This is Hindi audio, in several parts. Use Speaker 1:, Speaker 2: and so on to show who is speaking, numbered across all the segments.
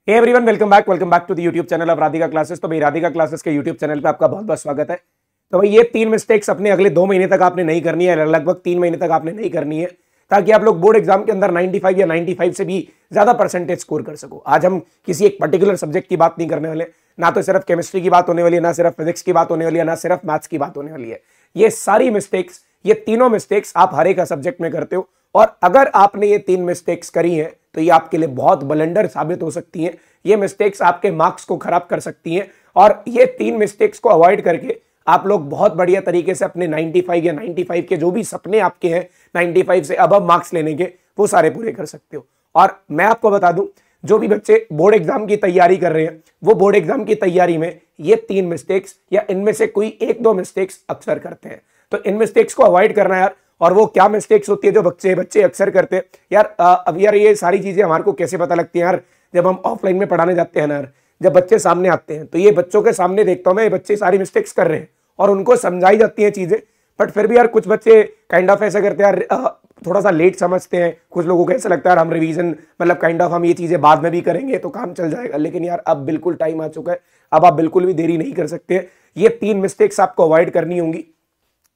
Speaker 1: Hey everyone, welcome back to the YouTube channel of Radhika Classes. तो भाई राधिका क्लासेस के यूट्यूब चैनल पे आपका बहुत बहुत स्वागत है। तो भाई ये 3 मिस्टेक्स अपने अगले 2 महीने तक आपने नहीं करनी है, लगभग 3 महीने तक आपने नहीं करनी है, ताकि आप लोग बोर्ड एग्जाम के अंदर 95 या 95 से भी ज्यादा परसेंटेज स्कोर कर सको। आज हम किसी एक पर्टिकुलर सब्जेक्ट की बात नहीं करने वाले, ना तो सिर्फ केमिस्ट्री की बात होने वाली है, ना सिर्फ फिजिक्स की बात होने वाली है, ना सिर्फ मैथ्स की बात होने वाली है। ये सारी मिस्टेक्स, ये तीनों मिस्टेक्स आप हर एक सब्जेक्ट में करते हो, और अगर आपने ये 3 मिस्टेक्स करी हैं तो ये आपके लिए बहुत ब्लंडर साबित हो सकती हैं। ये मिस्टेक्स आपके मार्क्स को खराब कर सकती हैं, और ये 3 मिस्टेक्स को अवॉइड करके आप लोग बहुत बढ़िया तरीके से अपने 95 या 95 के जो भी सपने आपके हैं, 95 से अबव मार्क्स लेने के, वो सारे पूरे कर सकते हो। और मैं आपको बता दूं, जो भी बच्चे बोर्ड एग्जाम की तैयारी कर रहे हैं, वो बोर्ड एग्जाम की तैयारी में ये 3 मिस्टेक्स या इनमें से कोई 1-2 मिस्टेक्स अक्सर करते हैं। तो इन मिस्टेक्स को अवॉइड करना यार। और वो क्या मिस्टेक्स होती है जो बच्चे अक्सर करते हैं यार? अब यार ये सारी चीजें हमारे को कैसे पता लगती हैं यार? जब हम ऑफलाइन में पढ़ाने जाते हैं ना यार, जब बच्चे सामने आते हैं तो ये बच्चों के सामने देखता हूं मैं, ये बच्चे सारी मिस्टेक्स कर रहे हैं और उनको समझाई जाती हैं चीजें, बट फिर भी यार कुछ बच्चे काइंड ऑफ ऐसा करते हैं यार, थोड़ा सा लेट समझते हैं। कुछ लोगों को ऐसा लगता है यार हम रिवीजन मतलब काइंड ऑफ हम ये चीजें बाद में भी करेंगे तो काम चल जाएगा, लेकिन यार अब बिल्कुल टाइम आ चुका है, अब आप बिल्कुल भी देरी नहीं कर सकते। ये 3 मिस्टेक्स आपको अवॉइड करनी होंगी,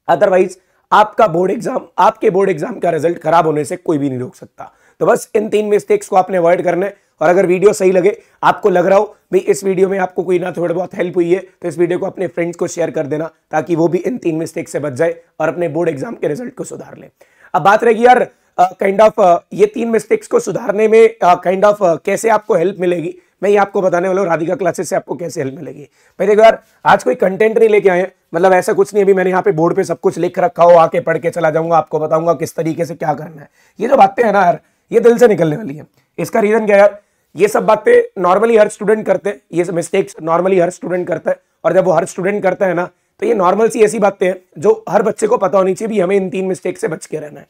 Speaker 1: अदरवाइज आपका बोर्ड एग्जाम, आपके बोर्ड एग्जाम का रिजल्ट खराब होने से कोई भी नहीं रोक सकता। तो बस इन 3 मिस्टेक्स को आपने अवॉइड करना है। और अगर वीडियो सही लगे, आपको लग रहा हो भाई इस वीडियो में आपको कोई ना थोड़ा बहुत हेल्प हुई है, तो इस वीडियो को अपने फ्रेंड्स को शेयर कर देना, ताकि वो भी इन 3 मिस्टेक से बच जाए और अपने बोर्ड एग्जाम के रिजल्ट को सुधार ले। अब बात रहेगी यार काइंड ऑफ ये 3 मिस्टेक्स को सुधारने में काइंड ऑफ कैसे आपको हेल्प मिलेगी, मैं ये आपको बताने वाला हूँ राधिका क्लासेस से आपको कैसे हेल्प मिलेगी। भाई देखो यार, आज कोई कंटेंट नहीं लेके आए हैं, मतलब ऐसा कुछ नहीं, अभी मैंने यहाँ पे बोर्ड पे सब कुछ लिख रखा हो, आके पढ़ के चला जाऊंगा, आपको बताऊंगा किस तरीके से क्या करना है। ये जो बातें हैं ना यार, ये दिल से निकलने वाली है। इसका रीजन क्या है यार? ये सब बातें नॉर्मली हर स्टूडेंट करते हैं, ये मिस्टेक्स नॉर्मली हर स्टूडेंट करता है, और जब वो हर स्टूडेंट करता है ना, तो ये नॉर्मल सी ऐसी बातें हैं जो हर बच्चे को पता होनी चाहिए भी हमें इन 3 मिस्टेक से बच के रहना है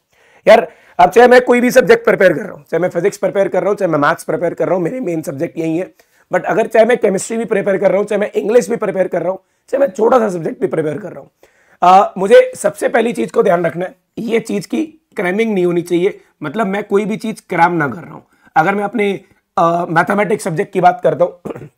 Speaker 1: यार। अब चाहे मैं कोई भी सब्जेक्ट प्रिपेयर कर रहा हूँ, चाहे मैं फिजिक्स प्रिपेयर कर रहा हूँ, चाहे मैं मैथ्स प्रिपेयर कर रहा हूँ, मेरे मेन सब्जेक्ट यही है, बट अगर चाहे मैं केमिस्ट्री भी प्रिपेयर कर रहा हूँ, चाहे मैं इंग्लिश भी प्रिपेयर कर रहा हूँ, चाहे मैं छोटा सा सब्जेक्ट भी प्रिपेयर कर रहा हूँ, मुझे सबसे पहली चीज को ध्यान रखना है, ये चीज की क्रैमिंग नहीं होनी चाहिए। मतलब मैं कोई भी चीज क्रैम ना कर रहा हूँ। अगर मैं अपने मैथमेटिक्स सब्जेक्ट की बात करता हूँ,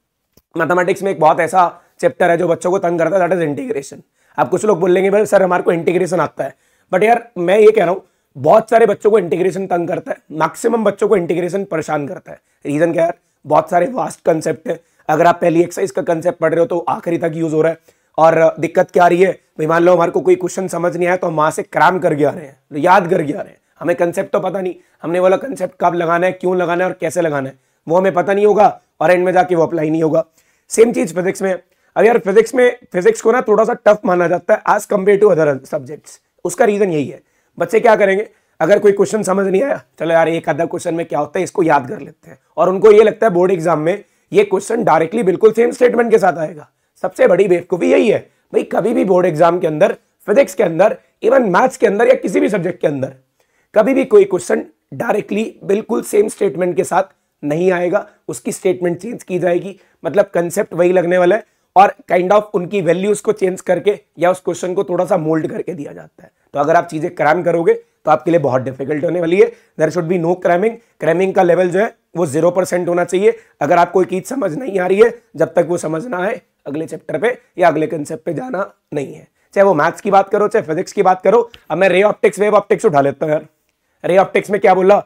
Speaker 1: मैथमेटिक्स में एक बहुत ऐसा चैप्टर है जो बच्चों को तंग करता है, दैट इज इंटीग्रेशन। आप कुछ लोग बोलेंगे भाई सर हमारे को इंटीग्रेशन आता है, बट यार मैं ये कह रहा हूँ बहुत सारे बच्चों को इंटीग्रेशन तंग करता है, मैक्सिमम बच्चों को इंटीग्रेशन परेशान करता है। रीजन क्या है यार? बहुत सारे वास्ट कंसेप्ट है। अगर आप पहली एक्सरसाइज का कंसेप्ट पढ़ रहे हो तो आखिरी तक यूज हो रहा है, और दिक्कत क्या आ रही है भाई? मान लो हमारे को कोई क्वेश्चन समझ नहीं आया तो हम वहां से क्रैम करके आ रहे हैं, याद करके आ रहे हैं, हमें कंसेप्ट तो पता नहीं, हमने बोला कंसेप्ट कब लगाना है, क्यों लगाना है और कैसे लगाना है, वो हमें पता नहीं होगा, और एंड में जाके वो अप्लाई नहीं होगा। सेम चीज फिजिक्स में। अब यार फिजिक्स को ना थोड़ा सा टफ माना जाता है as compared to other subjects. उसका रीजन यही है, बच्चे क्या करेंगे, अगर कोई क्वेश्चन समझ नहीं आया, चलो यार एक आधा क्वेश्चन में क्या होता है इसको याद कर लेते हैं, और उनको ये लगता है बोर्ड एग्जाम में ये क्वेश्चन डायरेक्टली बिल्कुल सेम स्टेटमेंट के साथ आएगा। सबसे बड़ी बेवकूफी यही है भाई, कभी भी बोर्ड एग्जाम के अंदर, फिजिक्स के अंदर, इवन मैथ्स के अंदर या किसी भी सब्जेक्ट के अंदर, कभी भी कोई क्वेश्चन डायरेक्टली बिल्कुल सेम स्टेटमेंट के साथ नहीं आएगा, उसकी स्टेटमेंट चेंज की जाएगी। मतलब कंसेप्ट वही लगने वाला है, और काइंड ऑफ उनकी वैल्यूज को चेंज करके या उस क्वेश्चन को थोड़ा सा मोल्ड करके दिया जाता है। तो अगर आप चीजें क्रैम करोगे तो आपके लिए बहुत डिफिकल्ट होने वाली है। There should be no cramming. Cramming का लेवल जो है वो 0% होना चाहिए। अगर आप कोई चीज समझ नहीं आ रही है, जब तक वो समझ ना आए, अगले चैप्टर पे या अगले कंसेप्ट पे जाना नहीं है। चाहे वो मैथ्स की बात करो, चाहे फिजिक्स की बात करो। अब मैं रे ऑप्टिक्स, वेव ऑप्टिक्स उठा लेता हूं यार। रे ऑप्टिक्स में क्या बोला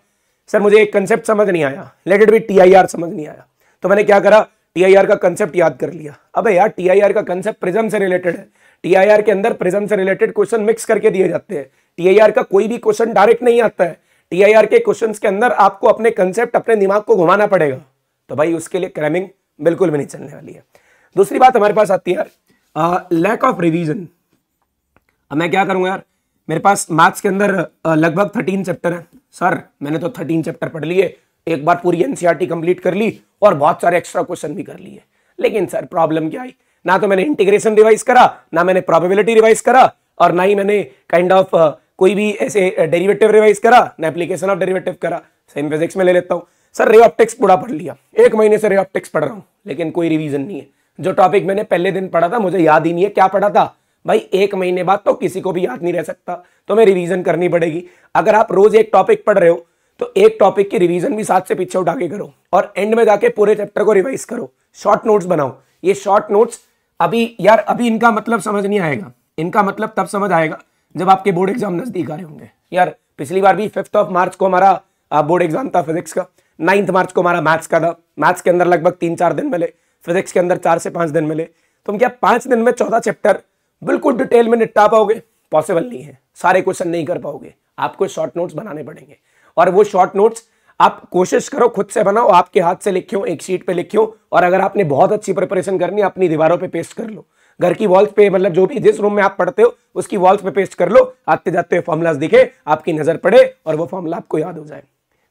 Speaker 1: सर, मुझे एक कंसेप्ट समझ नहीं आया, लेट इट बी TIR समझ नहीं आया, तो मैंने क्या करा, TIR का कंसेप्ट याद कर लिया। अबे यार TIR का कंसेप्ट प्रिज्म से रिलेटेड है, TIR के अंदर प्रिज्म से रिलेटेड क्वेश्चन मिक्स करके दिए जाते हैं। TIR का कोई भी क्वेश्चन डायरेक्ट नहीं आता है, TIR के क्वेश्चंस के अंदर आपको अपने कंसेप्ट, अपने दिमाग को घुमाना पड़ेगा। तो भाई उसके लिए क्रैमिंग बिल्कुल भी नहीं चलने वाली है। दूसरी बात हमारे पास आती है यार, लैक ऑफ रिवीजन। अब मैं क्या करूंगा यार, मेरे पास मैथ्स के अंदर लगभग 13 चैप्टर हैं। सर मैंने तो 13 चैप्टर पढ़ लिए, एक बार पूरी NCERT कंप्लीट कर ली और बहुत सारे एक्स्ट्रा क्वेश्चन भी कर लिए, लेकिन सर प्रॉब्लम क्या आई, ना तो मैंने इंटीग्रेशन रिवाइज करा, ना मैंने प्रोबेबिलिटी रिवाइज करा, और ना ही मैंने काइंड ऑफ कोई भी ऐसे डेरिवेटिव रिवाइज करा, ना एप्लीकेशन ऑफ डेरिवेटिव करा। सेम फिजिक्स में ले लेता हूँ, सर रे ऑप्टिक्स पूरा पढ़ लिया, 1 महीने से रे ऑप्टिक्स पढ़ रहा हूँ, लेकिन कोई रिवीजन नहीं है। जो टॉपिक मैंने पहले दिन पढ़ा था मुझे याद ही नहीं है क्या पढ़ा था। भाई 1 महीने बाद तो किसी को भी याद नहीं रह सकता, तो मैं रिवीजन करनी पड़ेगी। अगर आप रोज एक टॉपिक पढ़ रहे हो तो एक टॉपिक की रिवीजन भी साथ से पीछे उठा के करो और एंड में जाके पूरे चैप्टर को रिवाइज करो, शॉर्ट नोट्स बनाओ। ये शॉर्ट नोट्स अभी इनका मतलब समझ नहीं आएगा, इनका मतलब तब समझ आएगा जब आपके बोर्ड एग्जाम नजदीक आ रहे होंगे। यार पिछली बार भी 5 मार्च को हमारा बोर्ड एग्जाम था फिजिक्स का, 9 मार्च को हमारा मैथ्स का था। मैथ्स के अंदर लगभग 3-4 दिन मिले, फिजिक्स के अंदर 4 से 5 दिन मिले। तुम क्या 5 दिन में 14 चैप्टर बिल्कुल डिटेल में निपटा पाओगे? पॉसिबल नहीं है, सारे क्वेश्चन नहीं कर पाओगे, आपको शॉर्ट नोट्स बनाने पड़ेंगे। और वो शॉर्ट नोट्स आप कोशिश करो खुद से बनाओ, आपके हाथ से लिखियो, एक शीट पे लिखियो। और अगर आपने बहुत अच्छी प्रिपरेशन करनी है, अपनी दीवारों पे पेस्ट कर लो, घर की वॉल्स पे, मतलब जो भी जिस रूम में आप पढ़ते हो उसकी वॉल्स पे पेस्ट कर लो, आते जाते हुए फॉर्मुलाज दिखे, आपकी नजर पड़े और वो फॉर्मुला आपको याद हो जाए।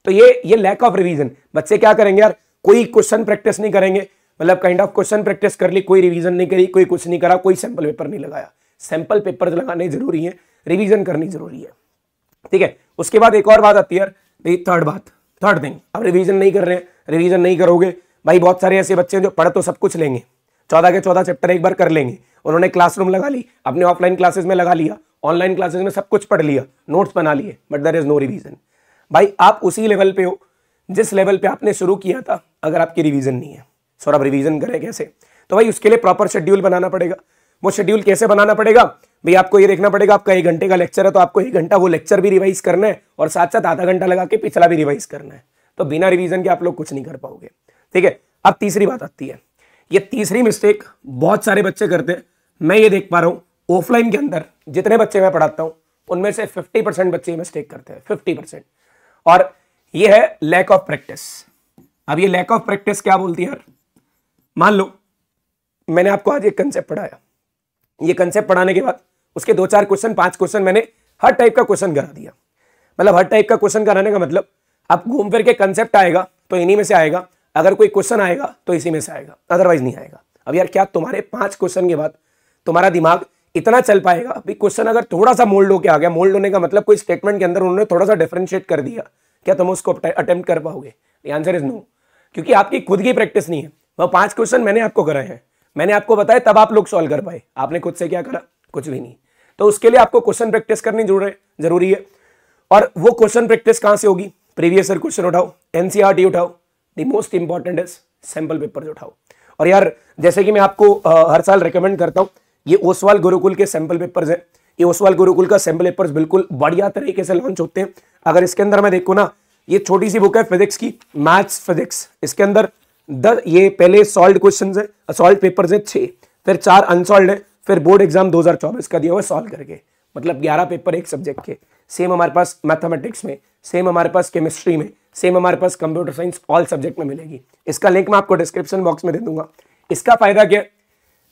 Speaker 1: तो ये लैक ऑफ रिवीजन। बच्चे क्या करेंगे यार, कोई क्वेश्चन प्रैक्टिस नहीं करेंगे, मतलब काइंड ऑफ क्वेश्चन प्रैक्टिस कर ली, कोई रिवीजन नहीं करी, कोई कुछ नहीं करा, कोई सैंपल पेपर नहीं लगाया। सैंपल पेपर लगाने जरूरी है, रिवीजन करनी जरूरी है, ठीक है। उसके बाद एक और बात आती है यार, थर्ड थिंग, अब रिवीजन नहीं कर रहे हैं, रिवीजन नहीं करोगे भाई। बहुत सारे ऐसे बच्चे हैं जो पढ़ तो सब कुछ लेंगे, 14 के 14 चैप्टर एक बार कर लेंगे, उन्होंने क्लासरूम लगा ली, अपने ऑफलाइन क्लासेस में लगा लिया, ऑनलाइन क्लासेस में सब कुछ पढ़ लिया, नोट्स बना लिए, but there is no revision. भाई आप उसी लेवल पे हो जिस लेवल पे आपने शुरू किया था, अगर आपकी रिवीजन नहीं है। सर अब रिवीजन करें कैसे? तो भाई उसके लिए प्रॉपर शेड्यूल बनाना पड़ेगा। वो शेड्यूल कैसे बनाना पड़ेगा भाई? आपको ये देखना पड़ेगा, आपका 1 घंटे का लेक्चर है तो आपको 1 घंटा वो लेक्चर भी रिवाइज करना है और साथ साथ आधा घंटा लगा के पिछला भी रिवाइज करना है। तो बिना रिवीजन के आप लोग कुछ नहीं कर पाओगे, ठीक है। अब तीसरी बात आती है, ये तीसरी मिस्टेक बहुत सारे बच्चे करते हैं। मैं ये देख पा रहा हूं ऑफलाइन के अंदर जितने बच्चे मैं पढ़ाता हूं उनमें से 50% बच्चे मिस्टेक करते हैं, 50%। और ये है लैक ऑफ प्रैक्टिस। अब ये लैक ऑफ प्रैक्टिस क्या बोलती है यार? मान लो मैंने आपको आज एक कंसेप्ट पढ़ाया, ये कंसेप्ट पढ़ाने के बाद उसके 2-4 क्वेश्चन, 5 क्वेश्चन मैंने हर टाइप का क्वेश्चन करा दिया। मतलब हर टाइप का क्वेश्चन कराने का मतलब आप घूम फिर के कंसेप्ट आएगा तो इन्हीं में से आएगा, अगर कोई क्वेश्चन आएगा तो इसी में से आएगा, अदरवाइज नहीं आएगा। अब यार क्या तुम्हारे 5 क्वेश्चन के बाद तुम्हारा दिमाग इतना चल पाएगा? अभी क्वेश्चन अगर थोड़ा सा मोल्ड होके आ गया, मोल्ड होने का मतलब कोई स्टेटमेंट के अंदर उन्होंने थोड़ा सा डिफरेंशिएट कर दिया, क्या तुम उसको अटेम्प्ट कर पाओगे? द आंसर इज नो, क्योंकि आपकी खुद की प्रैक्टिस नहीं है। वो 5 क्वेश्चन मैंने आपको कराए हैं, मैंने आपको बताया, तब आप लोग सॉल्व कर पाए। आपने खुद से क्या करा? कुछ भी नहीं। तो उसके लिए आपको क्वेश्चन प्रैक्टिस करनी जरूरी है। और वो क्वेश्चन प्रैक्टिस कहां से होगी? प्रीवियस ईयर क्वेश्चन उठाओ, एनसीईआरटी उठाओ, the most important is sample papers उठाओ। और यार जैसे कि मैं आपको हर साल रिकमेंड करता हूं, ये ओसवाल गुरुकुल के सैंपल पेपर्स हैं। ये ओसवाल गुरुकुल का सैंपल पेपर्स बिल्कुल बढ़िया तरीके से लॉन्च होते हैं। अगर इसके अंदर मैं देखूं ना, ये छोटी सी बुक है फिजिक्स की, मैथ्स फिजिक्स, इसके अंदर ये पहले सॉल्व क्वेश्चन है, सॉल्व पेपर्स है 6, फिर 4 अनसॉल्व है, फिर बोर्ड एग्जाम 2024 का दिया हुआ सॉल्व करके, मतलब 11 पेपर एक सब्जेक्ट के। सेम हमारे पास मैथमेटिक्स में, सेम हमारे पास केमिस्ट्री में, सेम हमारे पास कंप्यूटर साइंस, ऑल सब्जेक्ट में मिलेगी। इसका लिंक मैं आपको डिस्क्रिप्शन बॉक्स में दे दूंगा। इसका फायदा क्या है?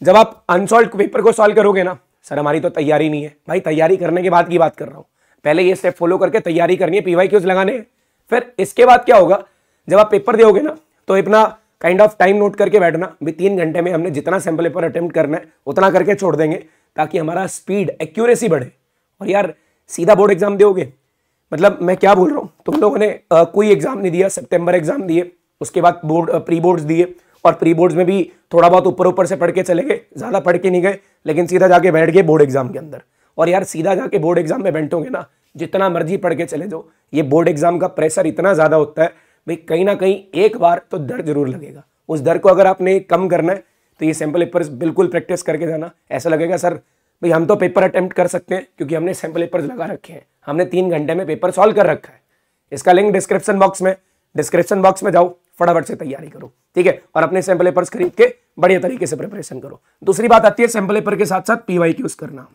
Speaker 1: जब आप अनसॉल्व पेपर को सॉल्व करोगे ना, सर हमारी तो तैयारी नहीं है भाई, तैयारी करने के बाद की बात कर रहा हूं, पहले ये स्टेप फॉलो करके तैयारी करनी है, पीवाईक्यूज लगाने हैं। फिर इसके बाद क्या होगा, जब आप पेपर दोगे ना तो अपना काइंड ऑफ टाइम नोट करके बैठना भी 3 घंटे में हमने जितना सैंपल पेपर अटेम्प्ट करना है उतना करके छोड़ देंगे, ताकि हमारा स्पीड, एक्यूरेसी बढ़े। और यार सीधा बोर्ड एग्जाम दोगे, मतलब मैं क्या बोल रहा हूँ, तुम लोगों ने कोई एग्जाम नहीं दिया, सितंबर एग्जाम दिए, उसके बाद बोर्ड प्री बोर्ड्स दिए, और प्री बोर्ड्स में भी थोड़ा बहुत ऊपर से पढ़ के चले गए, ज्यादा पढ़ के नहीं गए, लेकिन सीधा जाके बैठ गए बोर्ड एग्जाम के अंदर। और यार सीधा जाके बोर्ड एग्जाम में बैठोगे ना, जितना मर्जी पढ़ के चले जाओ, ये बोर्ड एग्जाम का प्रेशर इतना ज्यादा होता है भाई, कहीं ना कहीं एक बार तो डर जरूर लगेगा। उस डर को अगर आपने कम करना है तो ये सैंपल पेपर्स बिल्कुल प्रैक्टिस करके जाना। ऐसा लगेगा सर भाई हम तो पेपर अटेम्प्ट कर सकते हैं क्योंकि हमने सैंपल पेपर्स लगा रखे हैं, हमने 3 घंटे में पेपर सॉल्व कर रखा है। इसका लिंक डिस्क्रिप्शन बॉक्स में जाओ, फटाफट से तैयारी करो, ठीक है, और अपने सैंपल पेपर्स खरीद के बढ़िया तरीके से प्रिपरेशन करो। दूसरी बात आती है सैंपल पेपर के साथ साथ पीवाईक्यूज करना।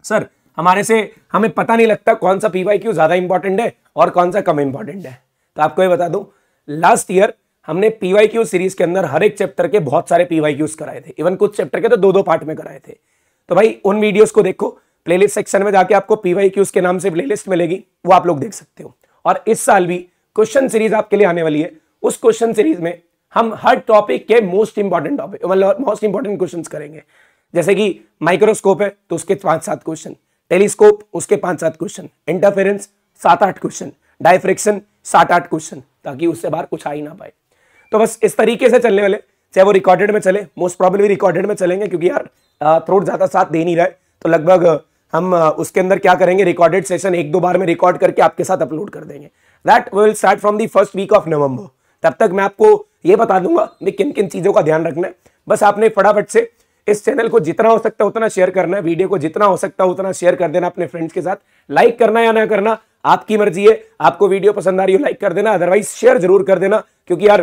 Speaker 1: सर हमें पता नहीं लगता कौन सा पीवाईक्यू ज्यादा इंपॉर्टेंट है और कौन सा कम इंपॉर्टेंट है। तो आपको ये बता दूं, लास्ट ईयर हमने पीवाईक्यू सीरीज के अंदर हर एक चैप्टर के बहुत सारे पीवाईक्यूज कराए थे, इवन कुछ चैप्टर के तो 2-2 पार्ट में कराए थे। तो भाई उन वीडियोस को देखो, प्लेलिस्ट सेक्शन में जाके आपको पीवाईक्यूज के नाम से प्लेलिस्ट मिलेगी, वो आप लोग देख सकते हो। और इस साल भी क्वेश्चन सीरीज आपके लिए आने वाली है, उस क्वेश्चन सीरीज में हम हर टॉपिक के मोस्ट इंपॉर्टेंट टॉपिक, मतलब मोस्ट इंपॉर्टेंट क्वेश्चंस करेंगे। जैसे कि माइक्रोस्कोप है तो उसके 5-7 क्वेश्चन, टेलीस्कोप उसके 5-7 question, interference 7-8 question, diffraction 7-8 question, ताकि उससे बाहर कुछ आ ही ना पाए। तो बस इस तरीके से चलने वाले, चाहे वो रिकॉर्डेड में चले, मोस्ट प्रोबेबली रिकॉर्डेड में चलेंगे क्योंकि यार थ्रोट ज्यादा साथ दे नहीं रहा है, तो लगभग हम उसके अंदर क्या करेंगे, रिकॉर्डेड सेशन 1-2 बार में रिकॉर्ड करके आपके साथ अपलोड कर देंगे। That will start from the first week of November. तब तक मैं आपको ये बता दूंगा मैं किन किन चीजों का ध्यान रखना है। बस आपने फटाफट से इस चैनल को जितना हो सकता है उतना शेयर करना है, वीडियो को जितना हो सकता है उतना शेयर कर देना अपने फ्रेंड्स के साथ। लाइक करना या ना करना आपकी मर्जी है, आपको वीडियो पसंद आ रही हो लाइक कर देना, अदरवाइज शेयर जरूर कर देना, क्योंकि यार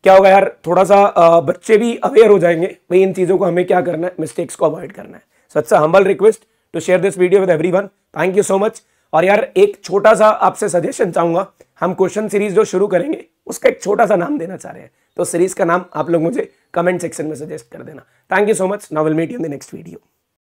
Speaker 1: क्या होगा यार, थोड़ा सा बच्चे भी अवेयर हो जाएंगे भाई इन चीजों को हमें क्या करना है, मिस्टेक्स को अवॉइड करना है। So it's a humble request to share this video with everyone. Thank you so much. और यार एक छोटा सा आपसे सजेशन चाहूंगा, हम क्वेश्चन सीरीज जो शुरू करेंगे उसका एक छोटा सा नाम देना चाह रहे हैं, तो सीरीज का नाम आप लोग मुझे कमेंट सेक्शन में सजेस्ट कर देना। Thank you so much. Now will meet you in the next video.